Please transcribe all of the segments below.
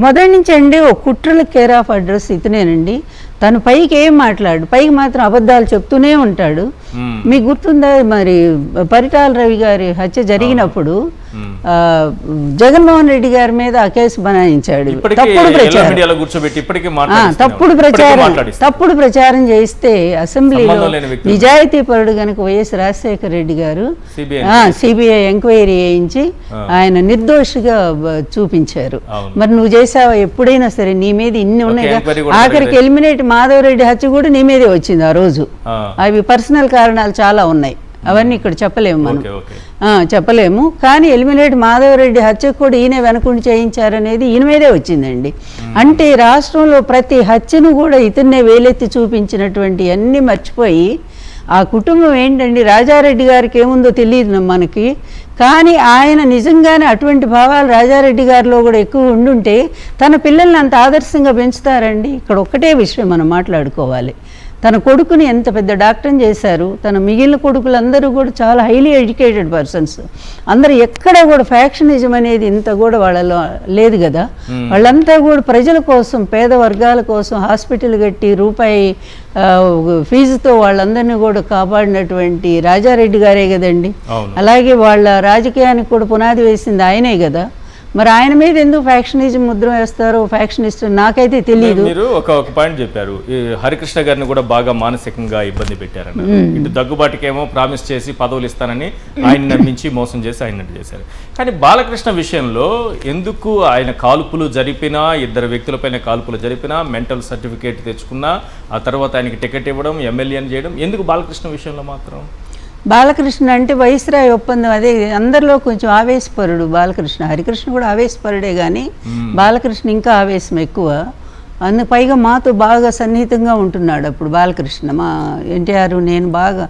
మొదటి నుంచి అండి ఒక కుట్రల కేర్ ఆఫ్ అడ్రస్ ఇతనేనండి. తను పైకి ఏం మాట్లాడు, పైకి మాత్రం అబద్ధాలు చెప్తూనే ఉంటాడు. మీకు గుర్తుందా మరి పరిటాల రవి గారి హత్య జరిగినప్పుడు జగన్మోహన్ రెడ్డి గారి మీద ఆ కేసు బనాయించాడు. తప్పుడు ప్రచారం చేస్తే అసెంబ్లీలో నిజాయితీ పరుడు గనక వైఎస్ రాజశేఖర రెడ్డి గారు సిబిఐ ఎంక్వైరీ చేయించి ఆయన నిర్దోషిగా చూపించారు. మరి నువ్వు చేసావా ఎప్పుడైనా సరే? నీ మీద ఇన్ని ఉన్నాయి. ఆఖరికి ఎలిమినేట్ మాధవరెడ్డి హత్య కూడా నీ మీదే వచ్చింది ఆ రోజు. అవి పర్సనల్ కారణాలు చాలా ఉన్నాయి, అవన్నీ ఇక్కడ చెప్పలేము మనం, చెప్పలేము. కానీ ఎలిమినేట్ మాధవరెడ్డి హత్య కూడా ఈయన వెనకుండి చేయించారనేది ఈయన మీదే వచ్చిందండి. అంటే రాష్ట్రంలో ప్రతి హత్యను కూడా ఇతన్నే వేలెత్తి చూపించినటువంటి అన్నీ మర్చిపోయి ఆ కుటుంబం ఏంటండి, రాజారెడ్డి గారికి ఏముందో తెలియదు మనకి, కానీ ఆయన నిజంగానే అటువంటి భావాలు రాజారెడ్డి గారిలో కూడా ఎక్కువ ఉండుంటే తన పిల్లల్ని అంత ఆదర్శంగా పెంచుతారండి. ఇక్కడ ఒక్కటే విషయం మనం మాట్లాడుకోవాలి. తన కొడుకుని ఎంత పెద్ద డాక్టర్ని చేశారు. తన మిగిలిన కొడుకులందరూ కూడా చాలా హైలీ ఎడ్యుకేటెడ్ పర్సన్స్. అందరూ ఎక్కడ కూడా ఫ్యాక్షనిజం అనేది ఇంత కూడా వాళ్ళలో లేదు కదా. వాళ్ళంతా కూడా ప్రజల కోసం, పేద వర్గాల కోసం హాస్పిటల్ కట్టి రూపాయి ఫీజుతో వాళ్ళందరినీ కూడా కాపాడినటువంటి రాజారెడ్డి గారే కదండి. అలాగే వాళ్ళ రాజకీయానికి కూడా పునాది వేసింది ఆయనే కదా. మరి ఆయన మీద ఎందుకు ఫ్యాక్షనిజం ముద్ర వేస్తారో, ఫ్యాక్షనిస్ట్ నాకైతే తెలియదు. మీరు ఒక పాయింట్ చెప్పారు, హరికృష్ణ గారిని కూడా బాగా మానసికంగా ఇబ్బంది పెట్టారని. ఇటు దగ్గుబాటికేమో ప్రామిస్ చేసి పదవులు ఇస్తానని ఆయన నమ్మించి మోసం చేసి ఆయన చేశారు. కానీ బాలకృష్ణ విషయంలో ఎందుకు ఆయన కాల్పులు జరిపినా, ఇద్దరు వ్యక్తులపైన కాల్పులు జరిపినా, మెంటల్ సర్టిఫికేట్ తెచ్చుకున్నా, ఆ తర్వాత ఆయనకి టికెట్ ఇవ్వడం, ఎమ్మెల్యేని చేయడం, ఎందుకు బాలకృష్ణ విషయంలో మాత్రం? బాలకృష్ణ అంటే వైస్రాయ్ ఒప్పందం, అదే అందరిలో కొంచెం ఆవేశపరుడు బాలకృష్ణ. హరికృష్ణ కూడా ఆవేశపరుడే, కానీ బాలకృష్ణ ఇంకా ఆవేశం ఎక్కువ. అందుకు పైగా మాతో బాగా సన్నిహితంగా ఉంటున్నాడు అప్పుడు బాలకృష్ణ. మా ఎన్టీఆర్ నేను బాగా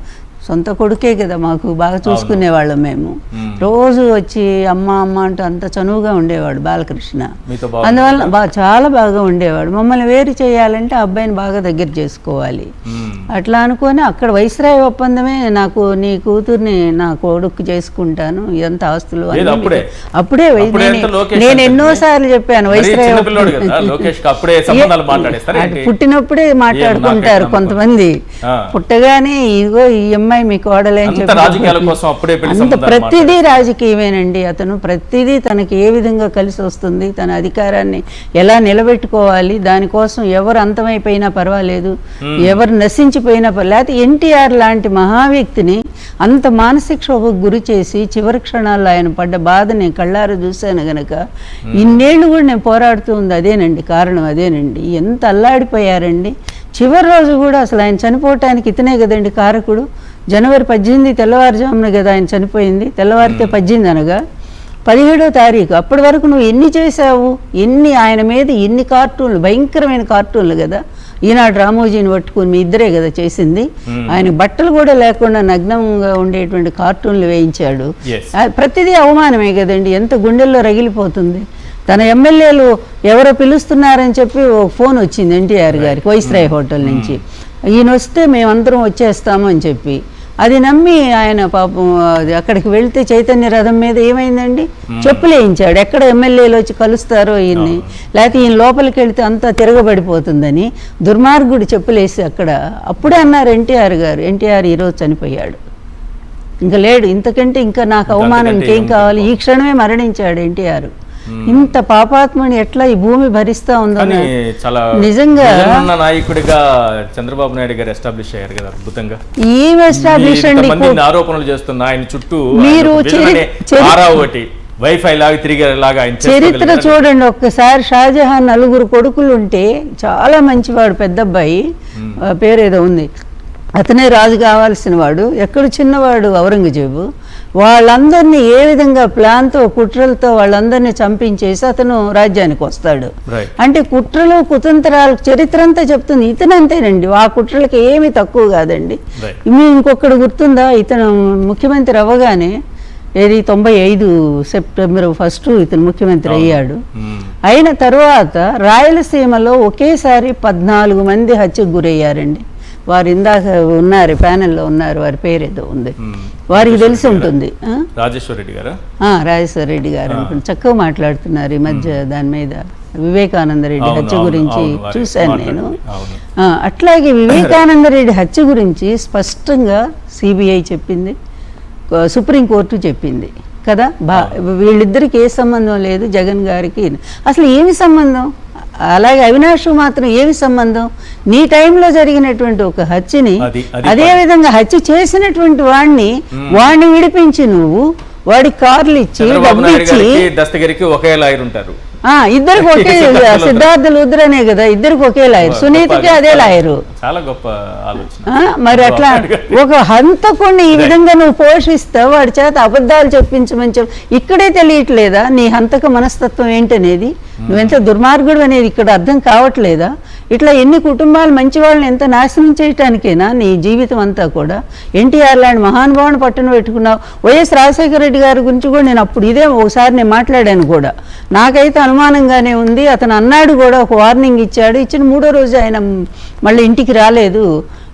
సొంత కొడుకే కదా, మాకు బాగా చూసుకునేవాళ్ళం మేము. రోజు వచ్చి అమ్మ అమ్మ అంటూ అంత చనువుగా ఉండేవాడు బాలకృష్ణ. అందువల్ల చాలా బాగా ఉండేవాడు. మమ్మల్ని వేరు చేయాలంటే ఆ అబ్బాయిని బాగా దగ్గర చేసుకోవాలి అట్లా అనుకొని అక్కడ వైస్రాయ్ ఒప్పందమే, నాకు నీ కూతుర్ని నా కొడుకు చేసుకుంటాను, ఎంత ఆస్తులు అప్పుడే నేను ఎన్నోసార్లు చెప్పాను. వైస్రాయ్ పుట్టినప్పుడే మాట్లాడుకుంటారు కొంతమంది, పుట్టగానే ఇదిగో ఈ అమ్మాయి మీ కోడలే అని చెప్పి అంత ప్రతిదీ రాజకీయమేనండి. అతను ప్రతిదీ తనకి ఏ విధంగా కలిసి వస్తుంది, తన అధికారాన్ని ఎలా నిలబెట్టుకోవాలి, దానికోసం ఎవరు అంతమైపోయినా పర్వాలేదు, ఎవరు నశించిపోయినా లేకపోతే ఎన్టీఆర్ లాంటి మహావ్యక్తిని అంత మానసిక క్షోభకు గురి చేసి చివరి క్షణాల్లో ఆయన పడ్డ బాధ నేను కళ్ళారా చూశాను గనక ఇన్నేళ్ళు కూడా నేను పోరాడుతూ ఉంది. అదేనండి కారణం, అదేనండి. ఎంత అల్లాడిపోయారండి. చివరి రోజు కూడా అసలు ఆయన చనిపోవటానికి ఇతనే కదండి కారకుడు. జనవరి 18 తెల్లవారుజామున కదా ఆయన చనిపోయింది. తెల్లవారితే 18 అనగా 17వ తారీఖు. అప్పటి వరకు నువ్వు ఎన్ని చేశావు, ఎన్ని ఆయన మీద ఎన్ని కార్టూన్లు, భయంకరమైన కార్టూన్లు కదా. ఈనాడు రామోజీని పట్టుకుని మీ ఇద్దరే కదా చేసింది. ఆయన బట్టలు కూడా లేకుండా నగ్నంగా ఉండేటువంటి కార్టూన్లు వేయించాడు. ప్రతిదీ అవమానమే కదండి. ఎంత గుండెల్లో రగిలిపోతుంది. తన ఎమ్మెల్యేలు ఎవరో పిలుస్తున్నారని చెప్పి ఒక ఫోన్ వచ్చింది ఎన్టీఆర్ గారికి వైస్రాయ్ హోటల్ నుంచి. ఈయన వస్తే మేమందరం వచ్చేస్తాము అని చెప్పి అది నమ్మి ఆయన పాపం అక్కడికి వెళ్తే చైతన్య రథం మీద ఏమైందండి, చెప్పులు వేయించాడు. ఎక్కడ ఎమ్మెల్యేలు వచ్చి కలుస్తారో ఈయన్ని, లేకపోతే ఈయన లోపలికి వెళితే అంతా తిరగబడిపోతుందని దుర్మార్గుడు చెప్పులేసి అక్కడ. అప్పుడే అన్నారు ఎన్టీఆర్ గారు, ఎన్టీఆర్ ఈరోజు చనిపోయాడు, ఇంకా లేడు, ఇంతకంటే ఇంకా నాకు అవమానం ఇంకేం కావాలి, ఈ క్షణమే మరణించాడు ఎన్టీఆర్. ఇంత పాపాత్మని ఎట్లా ఈ భూమి భరిస్తా ఉందని నిజంగా నాయకుడిగా చంద్రబాబు నాయుడు గారు ఎస్టాబ్లిష్ అయ్యారు కదా అద్భుతంగా. ఏం ఎస్టాబ్లిష్ అండి, ఆరోపణలు చేస్తున్నా ఆయన చుట్టూ మీరు వైఫై లాగా తిరిగేలాగా చరిత్ర చూడండి ఒక్కసారి. షాజహాన్ 4 కొడుకులు ఉంటే చాలా మంచివాడు, పెద్ద అబ్బాయి పేరేదో ఉంది, అతనే రాజు కావాల్సిన వాడు. ఎక్కడ చిన్నవాడు ఔరంగజేబు. వాళ్ళందరినీ ఏ విధంగా ప్లాన్తో కుట్రలతో వాళ్ళందరినీ చంపించేసి అతను రాజ్యానికి వస్తాడు. అంటే కుట్రలు కుతంత్రాలు చరిత్ర అంతా చెప్తుంది. ఇతను అంతేనండి, ఆ కుట్రలకి ఏమీ తక్కువ కాదండి. మీ ఇంకొకటి గుర్తుందా, ఇతను ముఖ్యమంత్రి అవ్వగానే ఏది 95 సెప్టెంబర్ 1 ఇతను ముఖ్యమంత్రి అయ్యాడు. అయిన తర్వాత రాయలసీమలో ఒకేసారి 14 మంది హత్యకు గురయ్యారండి. వారు ఇందాక ఉన్నారు, ప్యానెల్లో ఉన్నారు, వారి పేరు ఏదో ఉంది, వారికి తెలిసి ఉంటుంది. రాజేశ్వర రెడ్డి గారు, రాజేశ్వర రెడ్డి గారు అనుకుంటే చక్కగా మాట్లాడుతున్నారు ఈ మధ్య దాని మీద. వివేకానంద రెడ్డి హత్య గురించి చూశాను నేను. అట్లాగే వివేకానంద రెడ్డి హత్య గురించి స్పష్టంగా సిబిఐ చెప్పింది, సుప్రీంకోర్టు చెప్పింది కదా. వీళ్ళిద్దరికి ఏ సంబంధం లేదు, జగన్ గారికి అసలు ఏమి సంబంధం. అలాగే అవినాష్ మాత్రం ఏమి సంబంధం. నీ టైంలో జరిగినటువంటి ఒక హత్యని, అదే విధంగా హత్య చేసినటువంటి వాడిని విడిపించి నువ్వు వాడికి కార్లు ఇచ్చి డబ్బిచ్చి, దస్తగిరికి ఒకే లాయర్ ఉంటారు, ఇద్దరికి ఒకే, సిద్ధార్థ లుద్రనే కదా ఇద్దరికి ఒకే లాయర్, సునీతకి అదే లాయరు. చాలా గొప్ప ఆలోచన. మరి అట్లా ఒక హంతకుడిని ఈ విధంగా నువ్వు పోషిస్తావు, వాడి చేత అబద్ధాలు చెప్పించమని ఇక్కడే తెలియట్లేదా నీ హంతక మనస్తత్వం ఏంటనేది, నువ్వెంత దుర్మార్గుడు అనేది ఇక్కడ అర్థం కావట్లేదా? ఇట్లా ఎన్ని కుటుంబాలు మంచి వాళ్ళని ఎంత నాశనం చేయటానికేనా నీ జీవితం అంతా కూడా? ఎన్టీఆర్ లాంటి మహానుభావుని పట్టున పెట్టుకున్నావు. వైఎస్ రాజశేఖర రెడ్డి గారి గురించి కూడా నేను అప్పుడు ఒకసారి నేను మాట్లాడాను కూడా. నాకైతే అనుమానంగానే ఉంది. అతను అన్నాడు కూడా, ఒక వార్నింగ్ ఇచ్చాడు, ఇచ్చిన 3వ రోజు ఆయన మళ్ళీ ఇంటికి రాలేదు.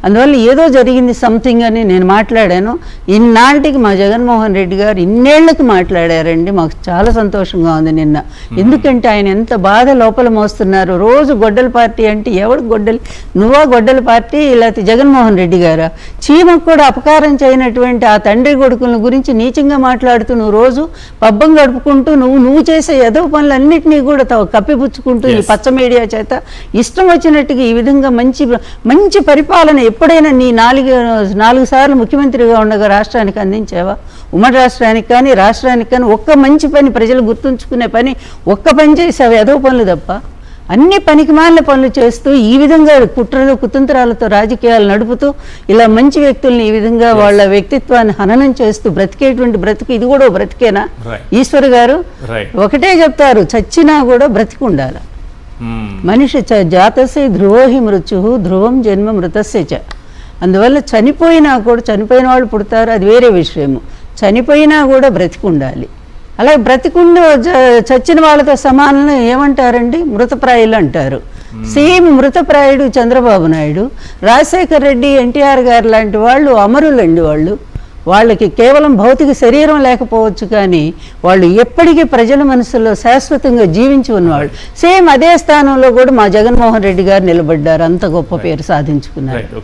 అందువల్ల ఏదో జరిగింది సంథింగ్ అని నేను మాట్లాడాను. ఇన్నాటికి మా జగన్మోహన్ రెడ్డి గారు ఇన్నేళ్లకు మాట్లాడారండి. మాకు చాలా సంతోషంగా ఉంది నిన్న. ఎందుకంటే ఆయన ఎంత బాధ లోపల మోస్తున్నారు. రోజు గొడ్డల పార్టీ అంటే ఎవడు గొడ్డలి, నువ్వా గొడ్డల పార్టీ, లేకపోతే జగన్మోహన్ రెడ్డి గారా? చీమకు కూడా అపకారం చేయనటువంటి ఆ తండ్రి కొడుకుల గురించి నీచంగా మాట్లాడుతూ నువ్వు రోజు పబ్బం గడుపుకుంటూ నువ్వు చేసే ఏదో పనులన్నింటినీ కూడా కప్పిపుచ్చుకుంటూ ఈ పచ్చ మీడియా చేత ఇష్టం వచ్చినట్టుగా ఈ విధంగా మంచి పరిపాలన ఎప్పుడైనా నీ 4 సార్లు ముఖ్యమంత్రిగా ఉండగా రాష్ట్రానికి అందించావా? ఉమ్మడి రాష్ట్రానికి కానీ రాష్ట్రానికి కానీ ఒక్క మంచి పని, ప్రజలు గుర్తుంచుకునే పని ఒక్క పని చేసావు, ఏదో పనులు తప్ప అన్ని పనికిమాలిన పనులు చేస్తూ ఈ విధంగా కుట్రలు కుతంత్రాలతో రాజకీయాలు నడుపుతూ ఇలా మంచి వ్యక్తుల్ని ఈ విధంగా వాళ్ళ వ్యక్తిత్వాన్ని హననం చేస్తూ బ్రతికేటువంటి బ్రతికి ఇది కూడా బ్రతికేనా? ఈశ్వర్ గారు ఒకటే చెప్తారు, చచ్చినా కూడా బ్రతికి ఉండాలి మనిషి. జాతస్య ధ్రువోహి మృత్యు ధ్రువం జన్మ మృతస్య చ. అందువల్ల చనిపోయిన వాళ్ళు పుడతారు, అది వేరే విషయము. చనిపోయినా కూడా బ్రతికి ఉండాలి. అలాగే బ్రతికుండి చచ్చిన వాళ్ళతో సమానం ఏమంటారండి? మృతప్రాయులు అంటారు. సేమ్ మృతప్రాయుడు చంద్రబాబు నాయుడు, రాజశేఖర రెడ్డి, ఎన్టీఆర్ గారు లాంటి వాళ్ళు అమరులండి. వాళ్ళకి కేవలం భౌతిక శరీరం లేకపోవచ్చు, కానీ వాళ్ళు ఎప్పటికీ ప్రజల మనసులో శాశ్వతంగా జీవించి ఉన్నవాళ్ళు. సేమ్ అదే స్థానంలో కూడా మా జగన్మోహన్ రెడ్డి గారు నిలబడ్డారు, అంత గొప్ప పేరు సాధించుకున్నారు.